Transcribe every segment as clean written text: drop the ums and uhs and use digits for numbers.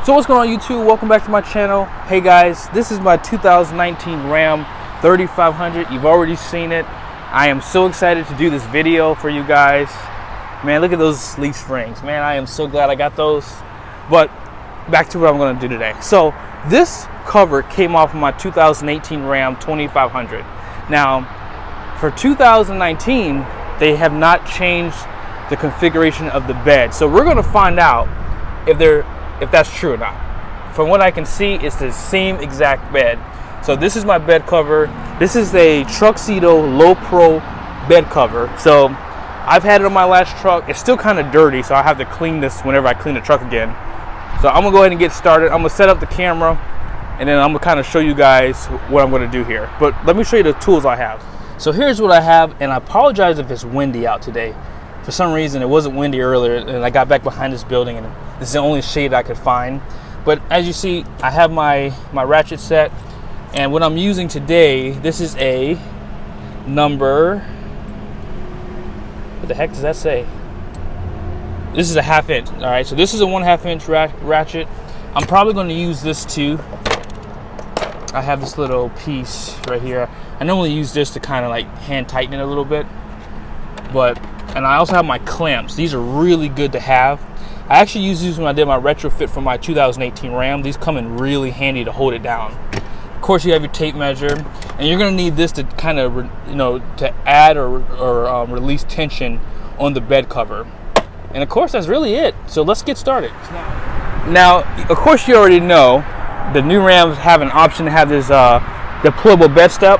So what's going on, YouTube? Welcome back to my channel. Hey guys, this is my 2019 Ram 3500. You've already seen it. I am so excited to do this video for you guys. Man, look at those leaf springs. Man, I am so glad I got those. But back to what I'm going to do today. So this cover came off of my 2018 Ram 2500. Now, for 2019, they have not changed the configuration of the bed. So we're going to find out if that's true or not. From what I can see, it's the same exact bed. So this is my bed cover. This is a Truxedo LoPro bed cover. So I've had it on my last truck. It's still kind of dirty, so I have to clean this whenever I clean the truck again. So I'm gonna go ahead and get started. I'm gonna set up the camera, and then I'm gonna kind of show you guys what I'm gonna do here. But let me show you the tools I have. So here's what I have, and I apologize if it's windy out today. For some reason, it wasn't windy earlier, and I got back behind this building, and this is the only shade I could find. But as you see, I have my ratchet set, and what I'm using today, this is a number, what the heck does that say? This is a 1/2 inch, all right? So this is a 1/2 inch ratchet. I'm probably gonna use this too. I have this little piece right here. I normally use this to kind of like hand tighten it a little bit, and I also have my clamps. These are really good to have. I actually used these when I did my retrofit for my 2018 Ram. These come in really handy to hold it down. Of course, you have your tape measure, and you're gonna need this to kind of, to add or release tension on the bed cover. And of course, that's really it. So let's get started. Now, of course, you already know the new Rams have an option to have this deployable bed step.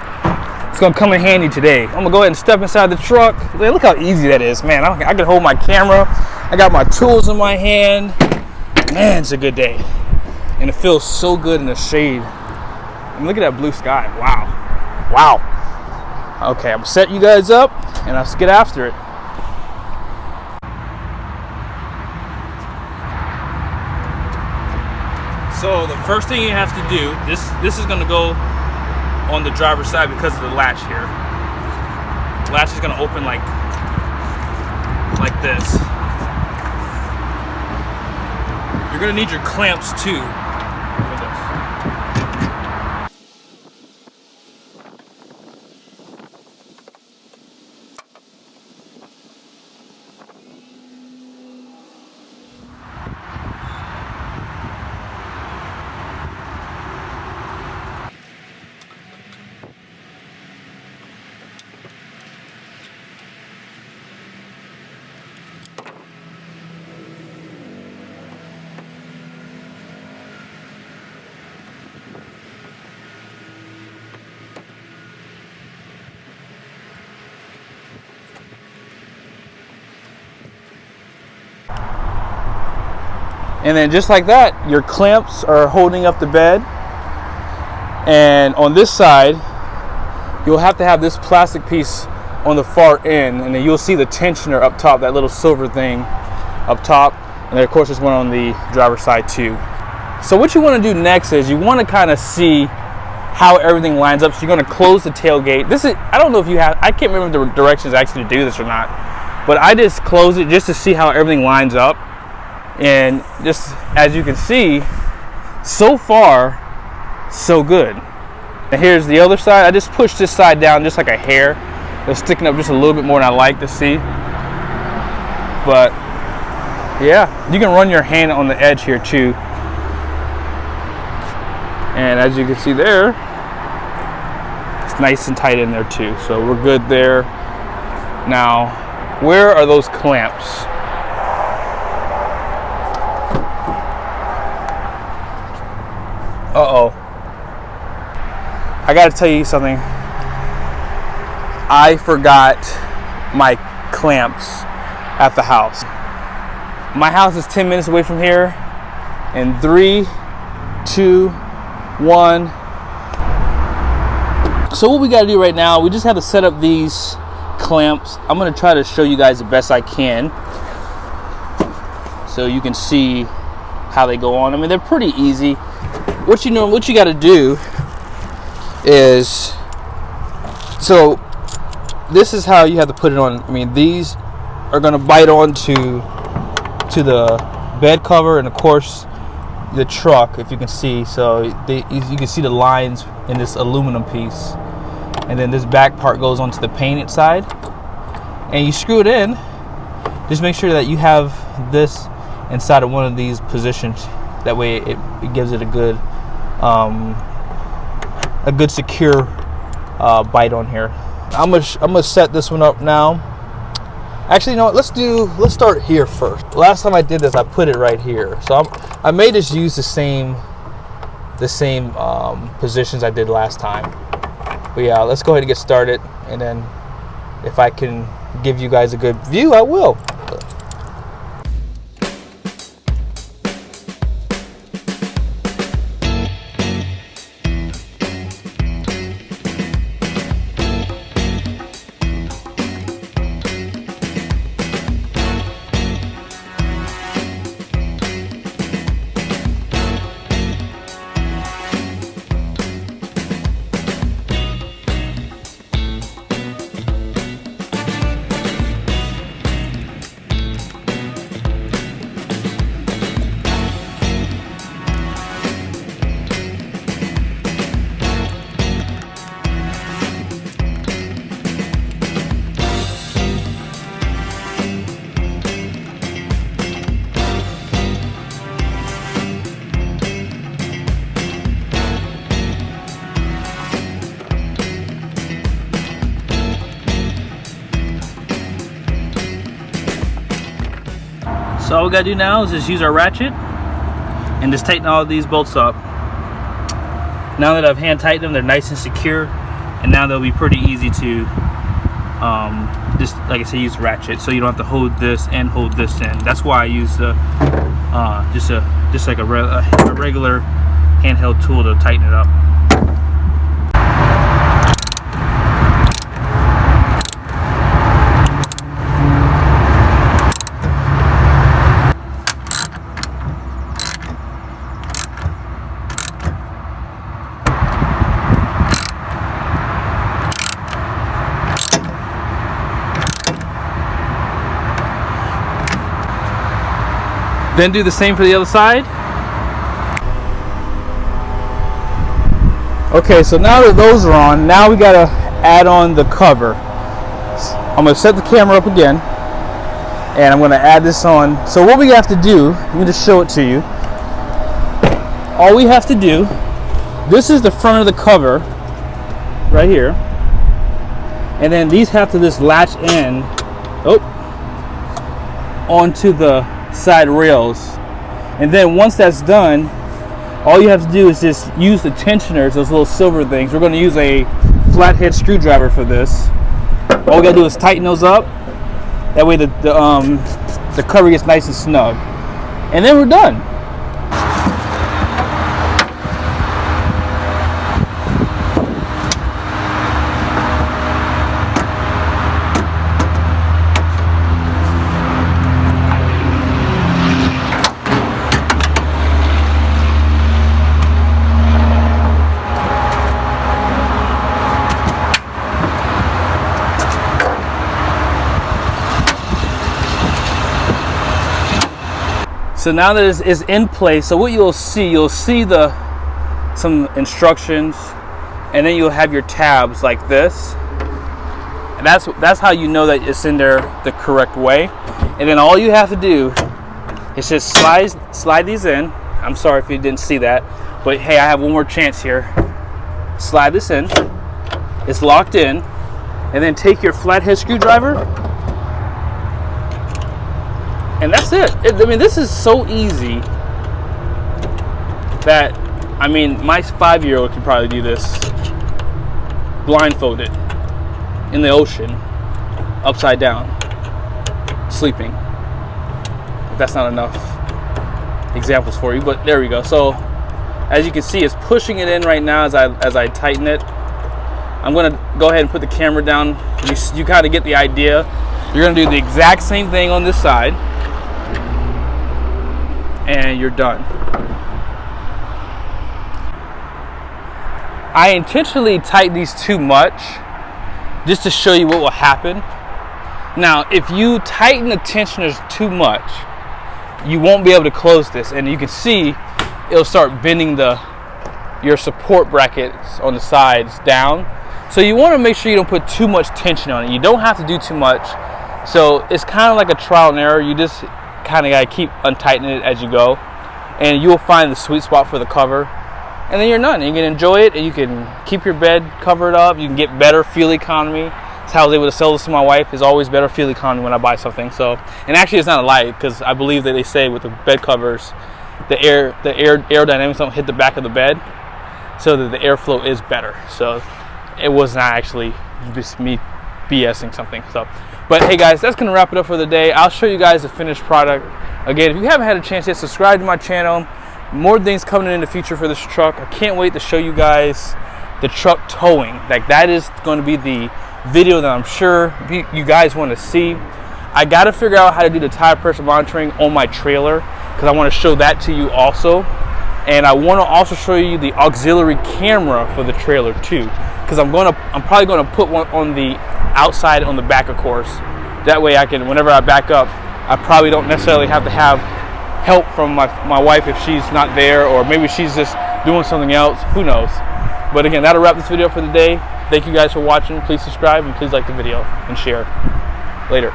It's gonna come in handy today. I'm gonna go ahead and step inside the truck. Look how easy that is, man. I can hold my camera. I got my tools in my hand. Man, it's a good day. And it feels so good in the shade. And look at that blue sky. Wow. Wow. Okay, I'm gonna set you guys up and let's get after it. So the first thing you have to do, this is gonna go on the driver's side because of the latch here. The latch is gonna open like this. You're gonna need your clamps too for this. And then just like that, your clamps are holding up the bed. And on this side, you'll have to have this plastic piece on the far end, and then you'll see the tensioner up top, that little silver thing up top. And then of course there's one on the driver's side too. So what you want to do next is you want to kind of see how everything lines up. So you're going to close the tailgate. I don't know if you have, I can't remember the directions actually to do this or not, but I just close it just to see how everything lines up. And just as you can see, so far, so good. And here's the other side. I just pushed this side down just like a hair. It's sticking up just a little bit more than I like to see. But yeah, you can run your hand on the edge here too. And as you can see there, it's nice and tight in there too. So we're good there. Now, where are those clamps? Uh-oh. I gotta tell you something. I forgot my clamps at the house. My house is 10 minutes away from here. In 3, 2, 1. So what we gotta do right now, we just have to set up these clamps. I'm gonna try to show you guys the best I can so you can see how they go on. I mean, they're pretty easy. What you got to do is, so this is how you have to put it on. I mean, these are going to bite onto the bed cover, and of course the truck, if you can see. So you can see the lines in this aluminum piece, and then this back part goes onto the painted side, and you screw it in. Just make sure that you have this inside of one of these positions. That way it gives it a good secure bite on here. I'm gonna set this one up now. Actually, you know what? Let's start here first. Last time I did this, I put it right here. So I may just use the same positions I did last time. But yeah, let's go ahead and get started, and then if I can give you guys a good view, I will. So all we gotta do now is just use our ratchet and just tighten all of these bolts up. Now that I've hand tightened them, they're nice and secure, and now they'll be pretty easy to just, like I said, use the ratchet, so you don't have to hold this and hold this in. That's why I use the just like a regular handheld tool to tighten it up. Then do the same for the other side. Okay, so now that those are on, now we gotta add on the cover. I'm gonna set the camera up again, and I'm gonna add this on. So what we have to do, let me just show it to you. All we have to do, this is the front of the cover, right here. And then these have to just latch in, onto the side rails, and then once that's done, all you have to do is just use the tensioners, those little silver things. We're going to use a flathead screwdriver for this. All we got to do is tighten those up. That way the cover gets nice and snug, and then we're done. So now that it's in place, so what you'll see some instructions, and then you'll have your tabs like this. And that's how you know that it's in there the correct way. And then all you have to do is just slide these in. I'm sorry if you didn't see that, but hey, I have one more chance here. Slide this in. It's locked in, and then take your flathead screwdriver. And that's it. I mean, this is so easy that, I mean, my 5-year-old could probably do this blindfolded in the ocean, upside down, sleeping. If that's not enough examples for you, but there we go. So, as you can see, it's pushing it in right now as I tighten it. I'm gonna go ahead and put the camera down. You kind of get the idea. You're gonna do the exact same thing on this side, and you're done. I intentionally tighten these too much just to show you what will happen. Now, if you tighten the tensioners too much, you won't be able to close this, and you can see it'll start bending your support brackets on the sides down. So you want to make sure you don't put too much tension on it. You don't have to do too much. So it's kind of like a trial and error. You just kind of got to keep untightening it as you go, and you'll find the sweet spot for the cover, and then you're done. You can enjoy it, and you can keep your bed covered up. You can get better fuel economy. That's how I was able to sell this to my wife, is always better fuel economy when I buy something. So, and actually it's not a lie, because I believe that they say with the bed covers, the aerodynamics don't hit the back of the bed, so that the airflow is better. So it was not actually just me BSing something. So, but hey guys, that's gonna wrap it up for the day. I'll show you guys the finished product. Again, if you haven't had a chance yet, subscribe to my channel. More things coming in the future for this truck. I can't wait to show you guys the truck towing. Like, that is going to be the video that I'm sure you guys want to see. I got to figure out how to do the tire pressure monitoring on my trailer, because I want to show that to you also. And I want to also show you the auxiliary camera for the trailer too, because I'm probably going to put one on the outside on the back, of course. That way I can, whenever I back up, I probably don't necessarily have to have help from my wife if she's not there, or maybe she's just doing something else. Who knows? But again, that'll wrap this video for the day. Thank you guys for watching. Please subscribe and please like the video and share. Later.